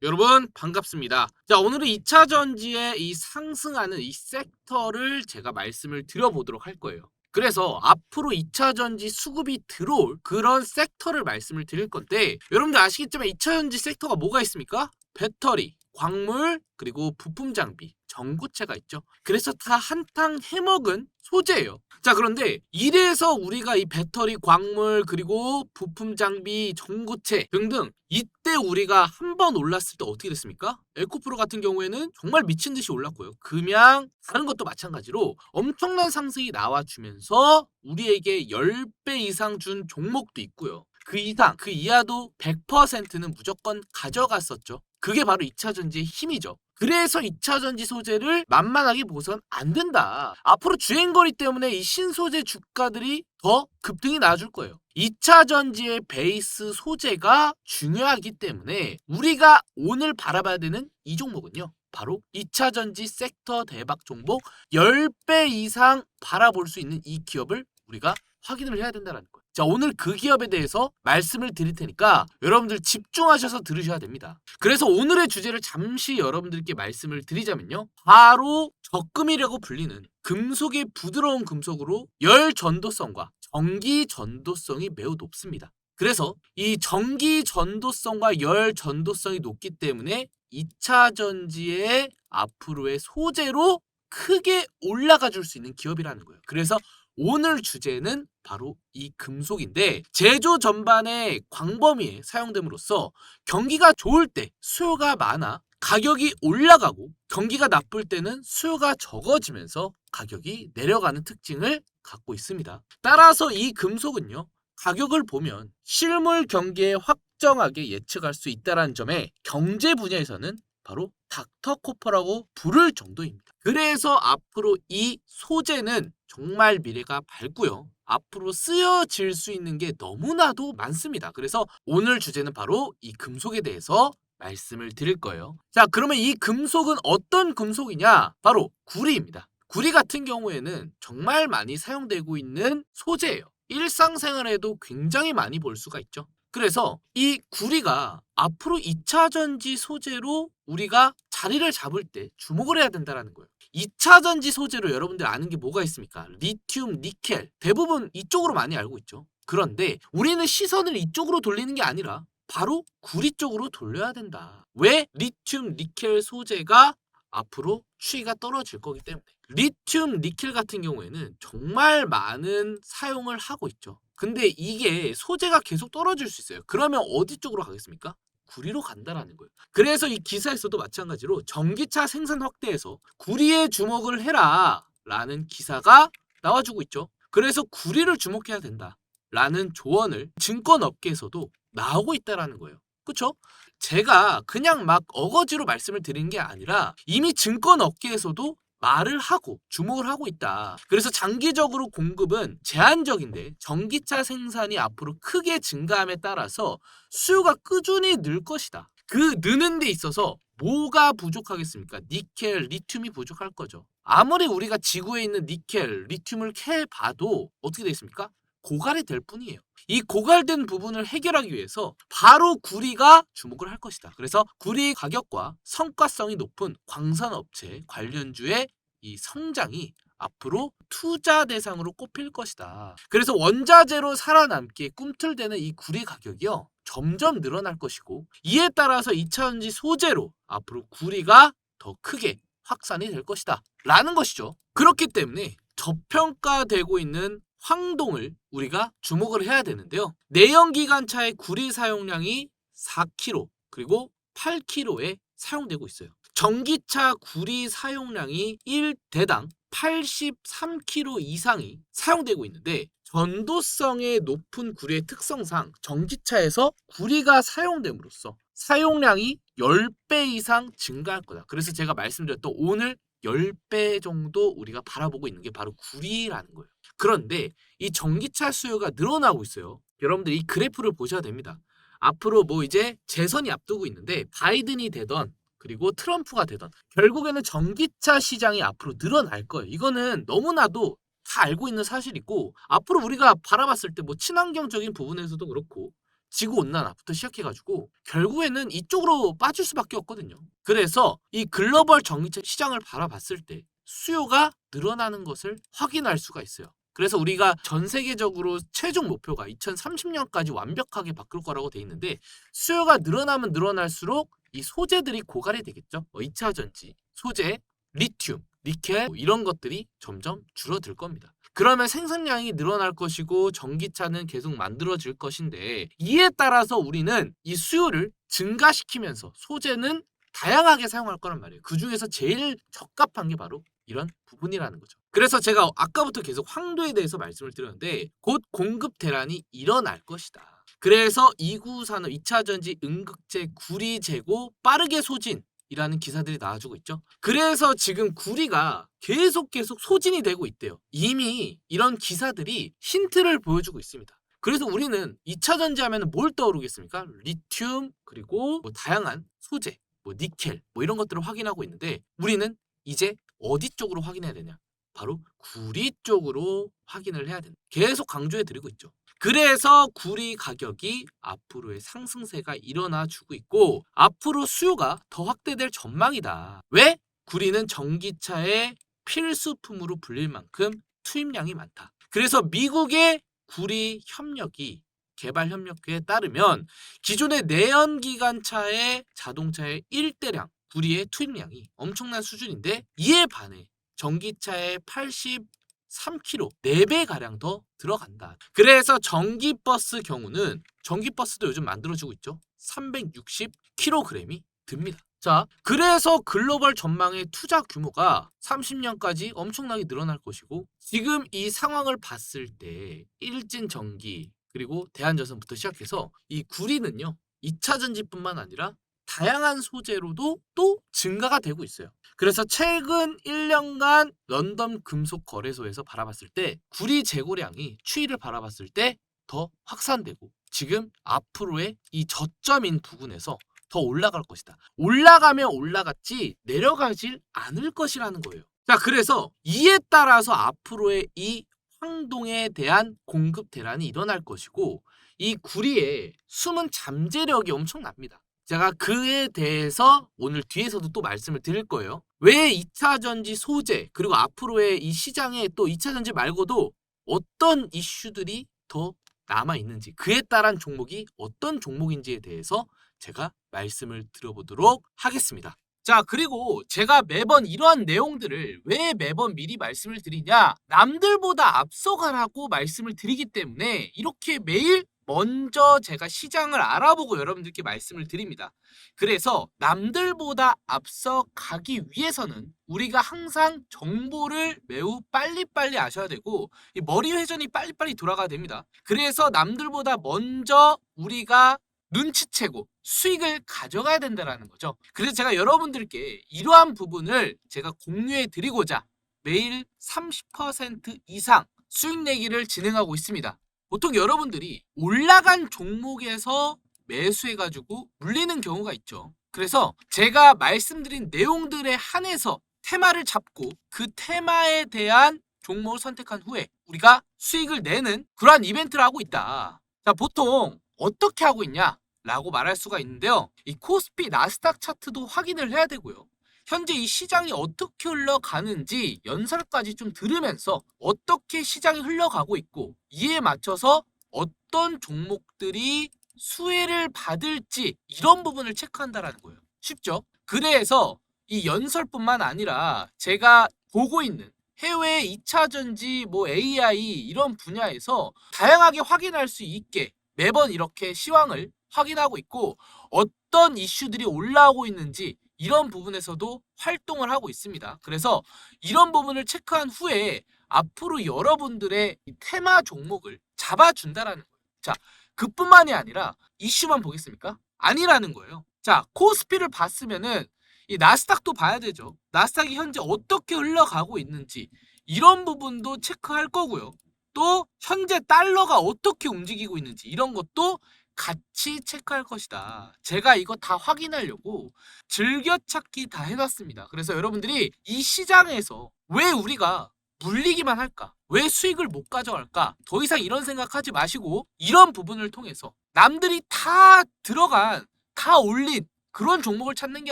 여러분 반갑습니다. 자, 오늘은 2차 전지의 이 상승하는 이 섹터를 제가 말씀을 드려보도록 할 거예요. 그래서 앞으로 2차 전지 수급이 들어올 그런 섹터를 말씀을 드릴 건데, 여러분들 아시겠지만 2차 전지 섹터가 뭐가 있습니까? 배터리, 광물, 그리고 부품 장비, 전구체가 있죠. 그래서 다 한탕 해먹은 소재예요. 자, 그런데 이래서 우리가 이 배터리, 광물, 그리고 부품 장비, 전구체 등등 이때 우리가 한 번 올랐을 때 어떻게 됐습니까? 에코프로 같은 경우에는 정말 미친 듯이 올랐고요. 금양 다른 것도 마찬가지로 엄청난 상승이 나와주면서 우리에게 10배 이상 준 종목도 있고요. 그 이상, 그 이하도 100%는 무조건 가져갔었죠. 그게 바로 2차 전지의 힘이죠. 그래서 2차 전지 소재를 만만하게 보선 안 된다. 앞으로 주행거리 때문에 이 신소재 주가들이 더 급등이 나와줄 거예요. 2차 전지의 베이스 소재가 중요하기 때문에 우리가 오늘 바라봐야 되는 이 종목은요, 바로 2차 전지 섹터 대박 종목 10배 이상 바라볼 수 있는 이 기업을 우리가 확인을 해야 된다는 거예요. 자, 오늘 그 기업에 대해서 말씀을 드릴 테니까 여러분들 집중하셔서 들으셔야 됩니다. 그래서 오늘의 주제를 잠시 여러분들께 말씀을 드리자면요, 바로 적금이라고 불리는 금속의 부드러운 금속으로 열 전도성과 전기 전도성이 매우 높습니다. 그래서 이 전기 전도성과 열 전도성이 높기 때문에 2차 전지의 앞으로의 소재로 크게 올라가 줄 수 있는 기업이라는 거예요. 그래서 오늘 주제는 바로 이 금속인데, 제조 전반의 광범위에 사용됨으로써 경기가 좋을 때 수요가 많아 가격이 올라가고, 경기가 나쁠 때는 수요가 적어지면서 가격이 내려가는 특징을 갖고 있습니다. 따라서 이 금속은요, 가격을 보면 실물 경기에 확정하게 예측할 수 있다는 점에 경제 분야에서는 바로 닥터코퍼라고 부를 정도입니다. 그래서 앞으로 이 소재는 정말 미래가 밝고요, 앞으로 쓰여질 수 있는 게 너무나도 많습니다. 그래서 오늘 주제는 바로 이 금속에 대해서 말씀을 드릴 거예요. 자, 그러면 이 금속은 어떤 금속이냐? 바로 구리입니다. 구리 같은 경우에는 정말 많이 사용되고 있는 소재예요. 일상생활에도 굉장히 많이 볼 수가 있죠. 그래서 이 구리가 앞으로 2차 전지 소재로 우리가 자리를 잡을 때 주목을 해야 된다는 거예요. 2차 전지 소재로 여러분들 아는 게 뭐가 있습니까? 리튬, 니켈. 대부분 이쪽으로 많이 알고 있죠. 그런데 우리는 시선을 이쪽으로 돌리는 게 아니라 바로 구리 쪽으로 돌려야 된다. 왜? 리튬, 니켈 소재가 앞으로 추이가 떨어질 거기 때문에. 리튬, 니켈 같은 경우에는 정말 많은 사용을 하고 있죠. 근데 이게 소재가 계속 떨어질 수 있어요. 그러면 어디 쪽으로 가겠습니까? 구리로 간다라는 거예요. 그래서 이 기사에서도 마찬가지로 전기차 생산 확대에서 구리에 주목을 해라 라는 기사가 나와주고 있죠. 그래서 구리를 주목해야 된다 라는 조언을 증권업계에서도 나오고 있다라는 거예요. 그렇죠? 제가 그냥 막 어거지로 말씀을 드린 게 아니라 이미 증권업계에서도 말을 하고 주목을 하고 있다. 그래서 장기적으로 공급은 제한적인데 전기차 생산이 앞으로 크게 증가함에 따라서 수요가 꾸준히 늘 것이다. 그 느는 데 있어서 뭐가 부족하겠습니까? 니켈, 리튬이 부족할 거죠. 아무리 우리가 지구에 있는 니켈, 리튬을 캐봐도 어떻게 되겠습니까? 고갈이 될 뿐이에요. 이 고갈된 부분을 해결하기 위해서 바로 구리가 주목을 할 것이다. 그래서 구리 가격과 성과성이 높은 광산업체 관련주의 이 성장이 앞으로 투자 대상으로 꼽힐 것이다. 그래서 원자재로 살아남기에 꿈틀대는 이 구리 가격이요, 점점 늘어날 것이고, 이에 따라서 2차전지 소재로 앞으로 구리가 더 크게 확산이 될 것이다 라는 것이죠. 그렇기 때문에 저평가되고 있는 황동을 우리가 주목을 해야 되는데요. 내연기관차의 구리 사용량이 4kg 그리고 8kg에 사용되고 있어요. 전기차 구리 사용량이 1대당 83kg 이상이 사용되고 있는데, 전도성의 높은 구리의 특성상 전기차에서 구리가 사용됨으로써 사용량이 10배 이상 증가할 거다. 그래서 제가 말씀드렸던 오늘 10배 정도 우리가 바라보고 있는 게 바로 구리라는 거예요. 그런데 이 전기차 수요가 늘어나고 있어요. 여러분들 이 그래프를 보셔야 됩니다. 앞으로 뭐 이제 재선이 앞두고 있는데, 바이든이 되던 그리고 트럼프가 되던 결국에는 전기차 시장이 앞으로 늘어날 거예요. 이거는 너무나도 다 알고 있는 사실이고, 앞으로 우리가 바라봤을 때 뭐 친환경적인 부분에서도 그렇고 지구온난화부터 시작해가지고 결국에는 이쪽으로 빠질 수밖에 없거든요. 그래서 이 글로벌 전기차 시장을 바라봤을 때 수요가 늘어나는 것을 확인할 수가 있어요. 그래서 우리가 전 세계적으로 최종 목표가 2030년까지 완벽하게 바뀔 거라고 돼 있는데, 수요가 늘어나면 늘어날수록 이 소재들이 고갈이 되겠죠. 2차 전지, 소재, 리튬, 니켈 이런 것들이 점점 줄어들 겁니다. 그러면 생산량이 늘어날 것이고 전기차는 계속 만들어질 것인데, 이에 따라서 우리는 이 수요를 증가시키면서 소재는 다양하게 사용할 거란 말이에요. 그 중에서 제일 적합한 게 바로 이런 부분이라는 거죠. 그래서 제가 아까부터 계속 황도에 대해서 말씀을 드렸는데, 곧 공급 대란이 일어날 것이다. 그래서 2구 산업, 2차 전지, 음극재, 구리 재고, 빠르게 소진 이라는 기사들이 나와주고 있죠. 그래서 지금 구리가 계속 소진이 되고 있대요. 이미 이런 기사들이 힌트를 보여주고 있습니다. 그래서 우리는 2차 전지 하면 뭘 떠오르겠습니까? 리튬, 그리고 뭐 다양한 소재, 뭐 니켈, 뭐 이런 것들을 확인하고 있는데, 우리는 이제 어디 쪽으로 확인해야 되냐? 바로 구리 쪽으로 확인을 해야 된다. 계속 강조해 드리고 있죠. 그래서 구리 가격이 앞으로의 상승세가 일어나 주고 있고, 앞으로 수요가 더 확대될 전망이다. 왜? 구리는 전기차의 필수품으로 불릴 만큼 투입량이 많다. 그래서 미국의 구리 협력이, 개발 협력회에 따르면 기존의 내연기관차의 자동차의 1대량 구리의 투입량이 엄청난 수준인데, 이에 반해 전기차의 83kg, 4배가량 더 들어간다. 그래서 전기버스 경우는, 전기버스도 요즘 만들어지고 있죠. 360kg이 듭니다. 자, 그래서 글로벌 전망의 투자 규모가 30년까지 엄청나게 늘어날 것이고, 지금 이 상황을 봤을 때 일진전기, 그리고 대한전선부터 시작해서 이 구리는요, 2차 전지뿐만 아니라 다양한 소재로도 또 증가가 되고 있어요. 그래서 최근 1년간 런던 금속 거래소에서 바라봤을 때 구리 재고량이 추이를 바라봤을 때 더 확산되고, 지금 앞으로의 이 저점인 부근에서 더 올라갈 것이다. 올라가면 올라갔지 내려가질 않을 것이라는 거예요. 자, 그래서 이에 따라서 앞으로의 이 황동에 대한 공급 대란이 일어날 것이고, 이 구리의 숨은 잠재력이 엄청납니다. 제가 그에 대해서 오늘 뒤에서도 또 말씀을 드릴 거예요. 왜 2차 전지 소재, 그리고 앞으로의 이 시장에 또 2차 전지 말고도 어떤 이슈들이 더 남아있는지, 그에 따른 종목이 어떤 종목인지에 대해서 제가 말씀을 드려보도록 하겠습니다. 자, 그리고 제가 매번 이러한 내용들을 왜 매번 미리 말씀을 드리냐, 남들보다 앞서가라고 말씀을 드리기 때문에 이렇게 매일 먼저 제가 시장을 알아보고 여러분들께 말씀을 드립니다. 그래서 남들보다 앞서 가기 위해서는 우리가 항상 정보를 매우 빨리빨리 아셔야 되고, 이 머리 회전이 빨리빨리 돌아가야 됩니다. 그래서 남들보다 먼저 우리가 눈치채고 수익을 가져가야 된다는 거죠. 그래서 제가 여러분들께 이러한 부분을 제가 공유해 드리고자 매일 30% 이상 수익 내기를 진행하고 있습니다. 보통 여러분들이 올라간 종목에서 매수해가지고 물리는 경우가 있죠. 그래서 제가 말씀드린 내용들에 한해서 테마를 잡고 그 테마에 대한 종목을 선택한 후에 우리가 수익을 내는 그러한 이벤트를 하고 있다. 자, 보통 어떻게 하고 있냐 라고 말할 수가 있는데요. 이 코스피 나스닥 차트도 확인을 해야 되고요. 현재 이 시장이 어떻게 흘러가는지 연설까지 좀 들으면서 어떻게 시장이 흘러가고 있고, 이에 맞춰서 어떤 종목들이 수혜를 받을지, 이런 부분을 체크한다라는 거예요. 쉽죠? 그래서 이 연설뿐만 아니라 제가 보고 있는 해외 2차 전지, 뭐 AI 이런 분야에서 다양하게 확인할 수 있게 매번 이렇게 시황을 확인하고 있고, 어떤 이슈들이 올라오고 있는지 이런 부분에서도 활동을 하고 있습니다. 그래서 이런 부분을 체크한 후에 앞으로 여러분들의 이 테마 종목을 잡아준다라는 거예요. 자, 그뿐만이 아니라 이슈만 보겠습니까? 아니라는 거예요. 자, 코스피를 봤으면은 이 나스닥도 봐야 되죠. 나스닥이 현재 어떻게 흘러가고 있는지 이런 부분도 체크할 거고요. 또 현재 달러가 어떻게 움직이고 있는지 이런 것도 같이 체크할 것이다. 제가 이거 다 확인하려고 즐겨찾기 다 해놨습니다. 그래서 여러분들이 이 시장에서 왜 우리가 물리기만 할까? 왜 수익을 못 가져갈까? 더 이상 이런 생각하지 마시고 이런 부분을 통해서 남들이 다 들어간, 다 올린 그런 종목을 찾는 게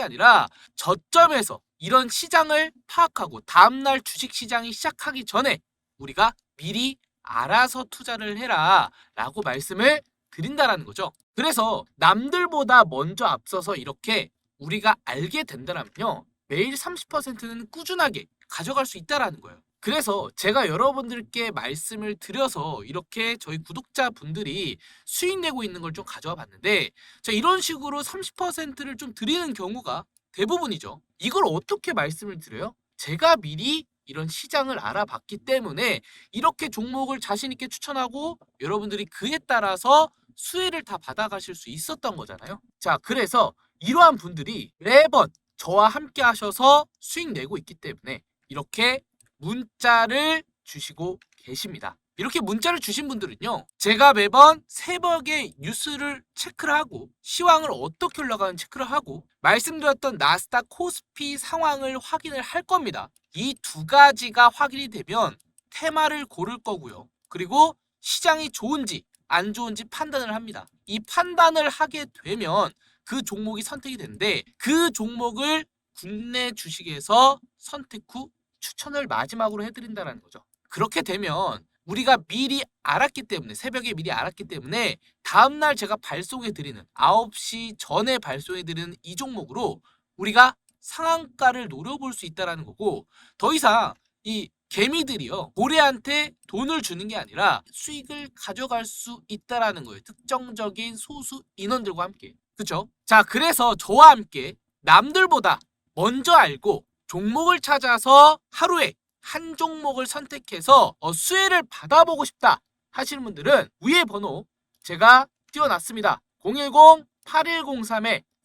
아니라 저점에서 이런 시장을 파악하고 다음날 주식시장이 시작하기 전에 우리가 미리 알아서 투자를 해라 라고 말씀을 드린다라는 거죠. 그래서 남들보다 먼저 앞서서 이렇게 우리가 알게 된다면요, 매일 30%는 꾸준하게 가져갈 수 있다라는 거예요. 그래서 제가 여러분들께 말씀을 드려서 이렇게 저희 구독자분들이 수익 내고 있는 걸 좀 가져와 봤는데, 자, 이런 식으로 30%를 좀 드리는 경우가 대부분이죠. 이걸 어떻게 말씀을 드려요? 제가 미리 이런 시장을 알아봤기 때문에 이렇게 종목을 자신 있게 추천하고 여러분들이 그에 따라서 수혜를 다 받아가실 수 있었던 거잖아요. 자, 그래서 이러한 분들이 매번 저와 함께 하셔서 수익 내고 있기 때문에 이렇게 문자를 주시고 계십니다. 이렇게 문자를 주신 분들은요, 제가 매번 새벽에 뉴스를 체크를 하고 시황을 어떻게 흘러가는 체크를 하고 말씀드렸던 나스닥 코스피 상황을 확인을 할 겁니다. 이 두 가지가 확인이 되면 테마를 고를 거고요. 그리고 시장이 좋은지 안 좋은지 판단을 합니다. 이 판단을 하게 되면 그 종목이 선택이 되는데, 그 종목을 국내 주식에서 선택 후 추천을 마지막으로 해드린다는 거죠. 그렇게 되면 우리가 미리 알았기 때문에, 새벽에 미리 알았기 때문에 다음날 제가 발송해드리는 9시 전에 발송해드리는 이 종목으로 우리가 상한가를 노려볼 수 있다는 거고, 더 이상 이 개미들이요, 고래한테 돈을 주는 게 아니라 수익을 가져갈 수 있다는 거예요. 특정적인 소수 인원들과 함께. 그렇죠? 자, 그래서 저와 함께 남들보다 먼저 알고 종목을 찾아서 하루에 한 종목을 선택해서 수혜를 받아보고 싶다 하시는 분들은 위에 번호 제가 띄워놨습니다.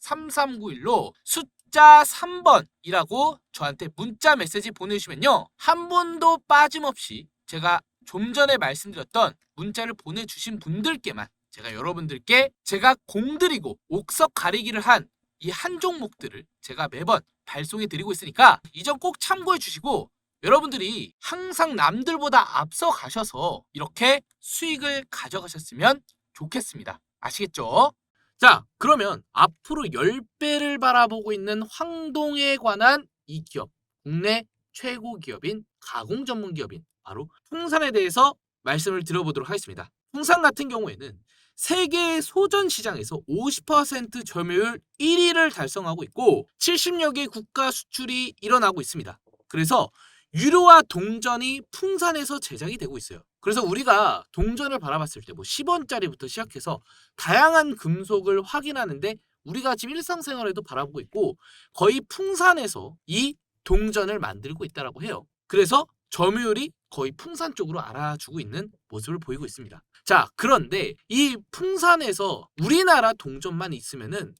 010-8103-3391로 숫자 3번이라고 저한테 문자 메시지 보내주시면요, 한 분도 빠짐없이 제가 좀 전에 말씀드렸던 문자를 보내주신 분들께만 제가 여러분들께 제가 공들이고 옥석 가리기를 한 이 한 종목들을 제가 매번 발송해 드리고 있으니까 이 점 꼭 참고해 주시고 여러분들이 항상 남들보다 앞서 가셔서 이렇게 수익을 가져가셨으면 좋겠습니다. 아시겠죠? 자, 그러면 앞으로 10배를 바라보고 있는 황동에 관한 이 기업, 국내 최고 기업인 가공 전문 기업인 바로 풍산에 대해서 말씀을 드려보도록 하겠습니다. 풍산 같은 경우에는 세계 소전 시장에서 50% 점유율 1위를 달성하고 있고 70여 개 국가 수출이 일어나고 있습니다. 그래서 유료와 동전이 풍산에서 제작이 되고 있어요. 그래서 우리가 동전을 바라봤을 때 뭐 10원짜리부터 시작해서 다양한 금속을 확인하는데 우리가 지금 일상생활에도 바라보고 있고 거의 풍산에서 이 동전을 만들고 있다고 해요. 그래서 점유율이 거의 풍산 쪽으로 알아주고 있는 모습을 보이고 있습니다. 자, 그런데 이 풍산에서 우리나라 동전만 있으면은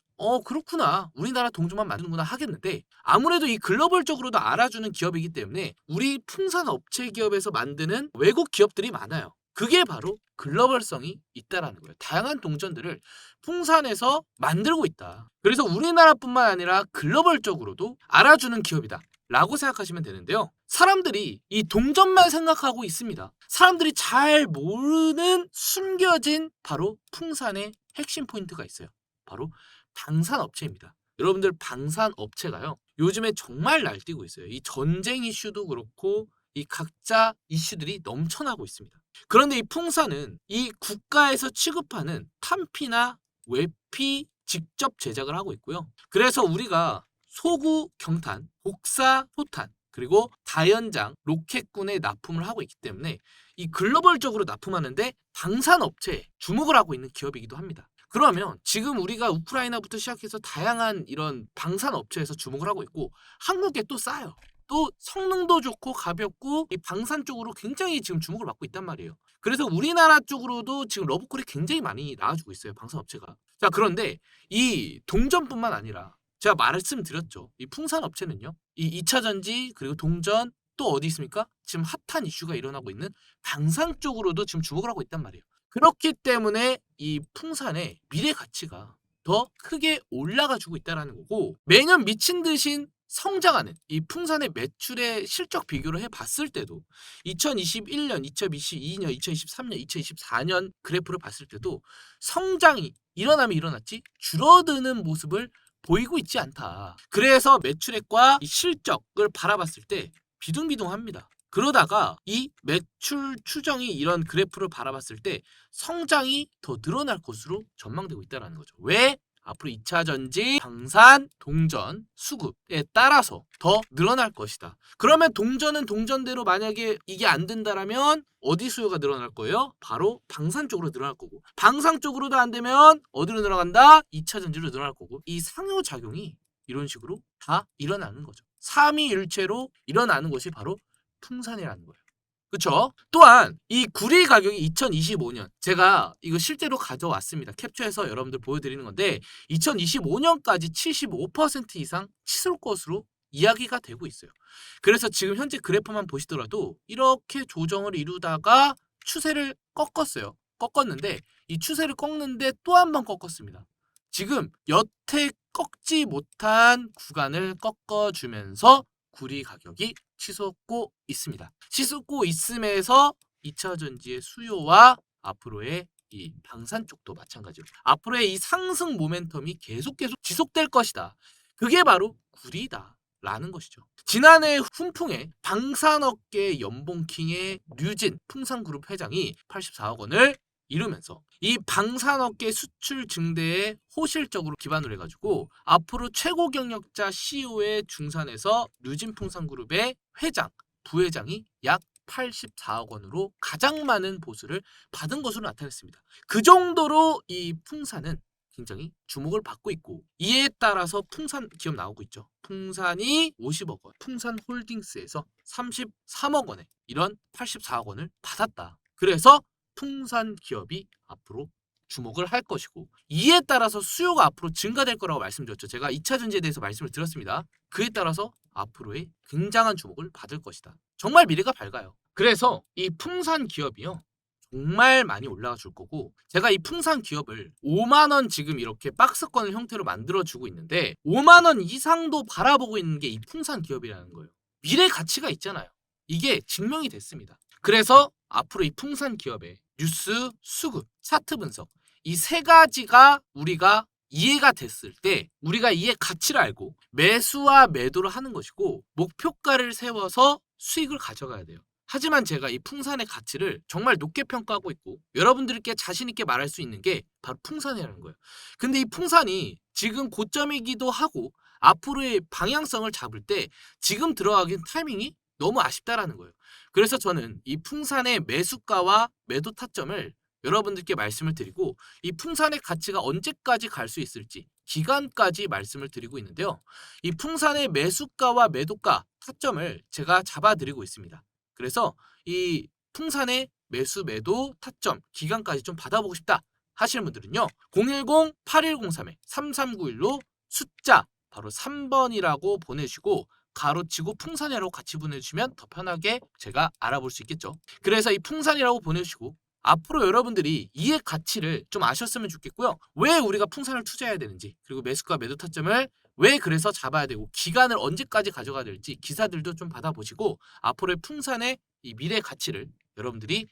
그렇구나, 우리나라 동전만 만드는구나 하겠는데, 아무래도 이 글로벌적으로도 알아주는 기업이기 때문에 우리 풍산 업체 기업에서 만드는 외국 기업들이 많아요. 그게 바로 글로벌성이 있다라는 거예요. 다양한 동전들을 풍산에서 만들고 있다. 그래서 우리나라뿐만 아니라 글로벌적으로도 알아주는 기업이다 라고 생각하시면 되는데요. 사람들이 이 동전만 생각하고 있습니다. 사람들이 잘 모르는 숨겨진 바로 풍산의 핵심 포인트가 있어요. 바로 방산업체입니다. 여러분들, 방산업체가요, 요즘에 정말 날뛰고 있어요. 이 전쟁 이슈도 그렇고 이 각자 이슈들이 넘쳐나고 있습니다. 그런데 이 풍산은 이 국가에서 취급하는 탄피나 외피 직접 제작을 하고 있고요. 그래서 우리가 소구 경탄, 복사 포탄, 그리고 다연장, 로켓군에 납품을 하고 있기 때문에 이 글로벌적으로 납품하는데 방산업체에 주목을 하고 있는 기업이기도 합니다. 그러면 지금 우리가 우크라이나부터 시작해서 다양한 이런 방산업체에서 주목을 하고 있고 한국에 또 싸요. 또 성능도 좋고 가볍고 이 방산 쪽으로 굉장히 지금 주목을 받고 있단 말이에요. 그래서 우리나라 쪽으로도 지금 러브콜이 굉장히 많이 나와주고 있어요, 방산업체가. 자, 그런데 이 동전뿐만 아니라 제가 말씀드렸죠. 이 풍산업체는요, 이 2차 전지 그리고 동전 또 어디 있습니까? 지금 핫한 이슈가 일어나고 있는 방산 쪽으로도 지금 주목을 하고 있단 말이에요. 그렇기 때문에 이 풍산의 미래 가치가 더 크게 올라가 주고 있다는 거고, 매년 미친 듯이 성장하는 이 풍산의 매출의 실적 비교를 해봤을 때도 2021년, 2022년, 2023년, 2024년 그래프를 봤을 때도 성장이 일어나면 일어났지 줄어드는 모습을 보이고 있지 않다. 그래서 매출액과 이 실적을 바라봤을 때 비둥비둥합니다. 그러다가 이 매출 추정이 이런 그래프를 바라봤을 때 성장이 더 늘어날 것으로 전망되고 있다는 거죠. 왜? 앞으로 2차 전지, 방산, 동전, 수급에 따라서 더 늘어날 것이다. 그러면 동전은 동전대로 만약에 이게 안 된다라면 어디 수요가 늘어날 거예요? 바로 방산 쪽으로 늘어날 거고, 방산 쪽으로도 안 되면 어디로 늘어간다? 2차 전지로 늘어날 거고, 이 상호작용이 이런 식으로 다 일어나는 거죠. 삼위일체로 일어나는 것이 바로 풍산이라는 거예요. 그쵸? 또한 이 구리 가격이 2025년 제가 이거 실제로 가져왔습니다. 캡처해서 여러분들 보여드리는 건데 2025년까지 75% 이상 치솟을 것으로 이야기가 되고 있어요. 그래서 지금 현재 그래프만 보시더라도 이렇게 조정을 이루다가 추세를 꺾었어요. 꺾었는데 이 추세를 꺾는데 또 한 번 꺾었습니다. 지금 여태 꺾지 못한 구간을 꺾어주면서 구리 가격이 치솟고 있습니다. 치솟고 있음에서 2차 전지의 수요와 앞으로의 이 방산 쪽도 마찬가지로 앞으로의 이 상승 모멘텀이 계속 지속될 것이다. 그게 바로 구리다라는 것이죠. 지난해 훈풍에 방산업계 연봉킹의 류진 풍산그룹 회장이 84억 원을 이루면서 이 방산업계 수출 증대에 호실적으로 기반을 해가지고 앞으로 최고 경력자 CEO의 중산에서 류진풍산그룹의 회장, 부회장이 약 84억 원으로 가장 많은 보수를 받은 것으로 나타냈습니다. 그 정도로 이 풍산은 굉장히 주목을 받고 있고 이에 따라서 풍산 기업 나오고 있죠. 풍산이 50억 원, 풍산홀딩스에서 33억 원에 이런 84억 원을 받았다. 그래서 풍산 기업이 앞으로 주목을 할 것이고 이에 따라서 수요가 앞으로 증가될 거라고 말씀드렸죠. 제가 2차 전지에 대해서 말씀을 드렸습니다. 그에 따라서 앞으로의 굉장한 주목을 받을 것이다. 정말 미래가 밝아요. 그래서 이 풍산 기업이요. 정말 많이 올라가 줄 거고 제가 이 풍산 기업을 5만 원 지금 이렇게 박스권 형태로 만들어주고 있는데 5만 원 이상도 바라보고 있는 게 이 풍산 기업이라는 거예요. 미래 가치가 있잖아요. 이게 증명이 됐습니다. 그래서 앞으로 이 풍산 기업의 뉴스, 수급, 차트 분석 이 세 가지가 우리가 이해가 됐을 때 우리가 이의 가치를 알고 매수와 매도를 하는 것이고 목표가를 세워서 수익을 가져가야 돼요. 하지만 제가 이 풍산의 가치를 정말 높게 평가하고 있고 여러분들께 자신 있게 말할 수 있는 게 바로 풍산이라는 거예요. 근데 이 풍산이 지금 고점이기도 하고 앞으로의 방향성을 잡을 때 지금 들어가긴 타이밍이 너무 아쉽다라는 거예요. 그래서 저는 이 풍산의 매수가와 매도 타점을 여러분들께 말씀을 드리고 이 풍산의 가치가 언제까지 갈 수 있을지 기간까지 말씀을 드리고 있는데요. 이 풍산의 매수가와 매도가 타점을 제가 잡아드리고 있습니다. 그래서 이 풍산의 매수 매도 타점 기간까지 좀 받아보고 싶다 하시는 분들은요. 010-8103-3391로 숫자 바로 3번이라고 보내주시고 가로치고 풍산이라고 같이 보내주시면 더 편하게 제가 알아볼 수 있겠죠. 그래서 이 풍산이라고 보내주시고 앞으로 여러분들이 이의 가치를 좀 아셨으면 좋겠고요. 왜 우리가 풍산을 투자해야 되는지 그리고 매수가 매도 타점을 왜 그래서 잡아야 되고 기간을 언제까지 가져가야 될지 기사들도 좀 받아보시고 앞으로의 풍산의 이 미래 가치를 여러분들이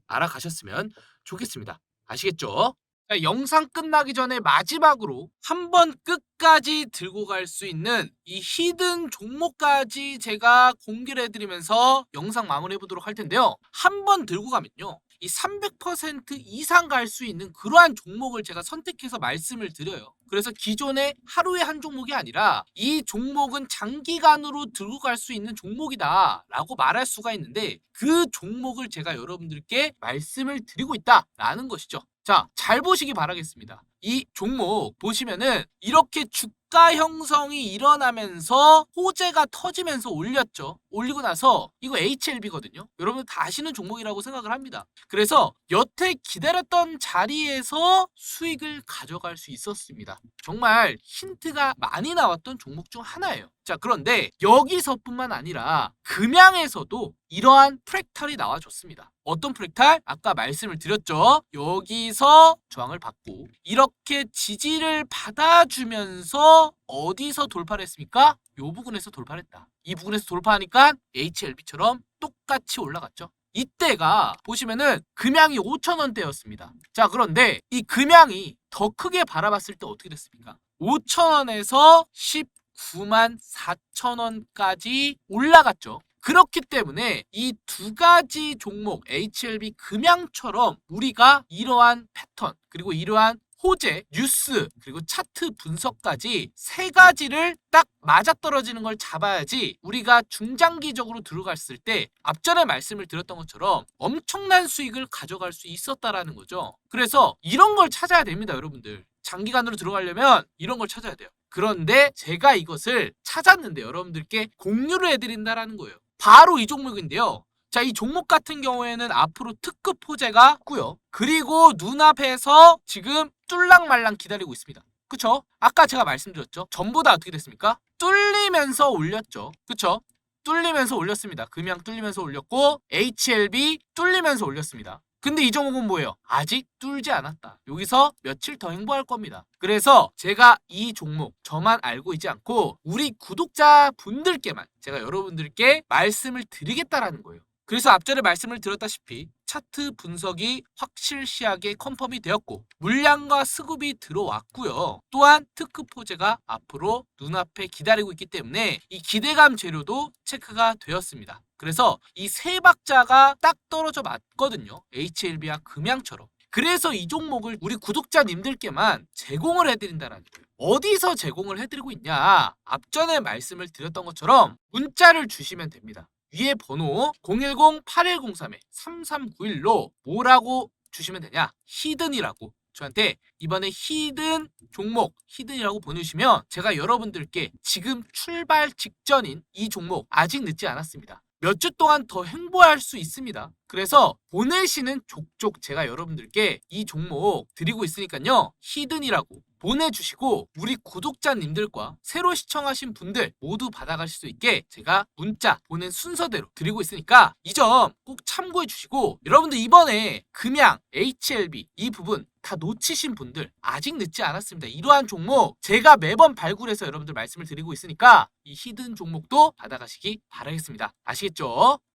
알아가셨으면 좋겠습니다. 아시겠죠? 자, 영상 끝나기 전에 마지막으로 한번 끝까지 들고 갈 수 있는 이 히든 종목까지 제가 공개를 해드리면서 영상 마무리해보도록 할 텐데요. 한번 들고 가면요. 이 300% 이상 갈 수 있는 그러한 종목을 제가 선택해서 말씀을 드려요. 그래서 기존에 하루에 한 종목이 아니라 이 종목은 장기간으로 들고 갈 수 있는 종목이다 라고 말할 수가 있는데 그 종목을 제가 여러분들께 말씀을 드리고 있다라는 것이죠. 자, 잘 보시기 바라겠습니다. 이 종목 보시면은 이렇게 주가 형성이 일어나면서 호재가 터지면서 올렸죠. 올리고 나서 이거 HLB거든요. 여러분들 다 아시는 종목이라고 생각을 합니다. 그래서 여태 기다렸던 자리에서 수익을 가져갈 수 있었습니다. 정말 힌트가 많이 나왔던 종목 중 하나예요. 자, 그런데 여기서뿐만 아니라 금양에서도 이러한 프랙탈이 나와줬습니다. 어떤 프랙탈? 아까 말씀을 드렸죠. 여기서 저항을 받고 이렇게 이렇게 지지를 받아주면서 어디서 돌파를 했습니까? 이 부분에서 돌파를 했다. 이 부분에서 돌파하니까 HLB처럼 똑같이 올라갔죠. 이때가 보시면은 금양이 5,000원대였습니다. 자, 그런데 이 금양이 더 크게 바라봤을 때 어떻게 됐습니까? 5,000원에서 194,000원까지 올라갔죠. 그렇기 때문에 이 두 가지 종목 HLB 금양처럼 우리가 이러한 패턴 그리고 이러한 호재, 뉴스, 그리고 차트 분석까지 세 가지를 딱 맞아떨어지는 걸 잡아야지 우리가 중장기적으로 들어갔을 때 앞전에 말씀을 드렸던 것처럼 엄청난 수익을 가져갈 수 있었다라는 거죠. 그래서 이런 걸 찾아야 됩니다, 여러분들. 장기간으로 들어가려면 이런 걸 찾아야 돼요. 그런데 제가 이것을 찾았는데 여러분들께 공유를 해드린다라는 거예요. 바로 이 종목인데요. 자, 이 종목 같은 경우에는 앞으로 특급 호재가 있고요. 그리고 눈앞에서 지금 뚫랑말랑 기다리고 있습니다. 그쵸? 아까 제가 말씀드렸죠. 전부 다 어떻게 됐습니까? 뚫리면서 올렸죠. 그쵸? 뚫리면서 올렸습니다. 금양 뚫리면서 올렸고 HLB 뚫리면서 올렸습니다. 근데 이 종목은 뭐예요? 아직 뚫지 않았다. 여기서 며칠 더 행보할 겁니다. 그래서 제가 이 종목 저만 알고 있지 않고 우리 구독자분들께만 제가 여러분들께 말씀을 드리겠다라는 거예요. 그래서 앞전에 말씀을 드렸다시피 차트 분석이 확실시하게 컨펌이 되었고 물량과 수급이 들어왔고요. 또한 특급 호재가 앞으로 눈앞에 기다리고 있기 때문에 이 기대감 재료도 체크가 되었습니다. 그래서 이 세 박자가 딱 떨어져 맞거든요. HLB와 금양처럼. 그래서 이 종목을 우리 구독자님들께만 제공을 해드린다는 거예요. 어디서 제공을 해드리고 있냐? 앞전에 말씀을 드렸던 것처럼 문자를 주시면 됩니다. 위에 번호 010-8103-3391로 뭐라고 주시면 되냐? 히든이라고 저한테 이번에 히든 종목 히든이라고 보내주시면 제가 여러분들께 지금 출발 직전인 이 종목 아직 늦지 않았습니다. 몇 주 동안 더 행보할 수 있습니다. 그래서 보내시는 족족 제가 여러분들께 이 종목 드리고 있으니까요. 히든이라고 보내주시고 우리 구독자님들과 새로 시청하신 분들 모두 받아가실 수 있게 제가 문자 보낸 순서대로 드리고 있으니까 이 점 꼭 참고해 주시고 여러분들 이번에 금양, HLB 이 부분 다 놓치신 분들 아직 늦지 않았습니다. 이러한 종목 제가 매번 발굴해서 여러분들 말씀을 드리고 있으니까 이 히든 종목도 받아가시기 바라겠습니다. 아시겠죠?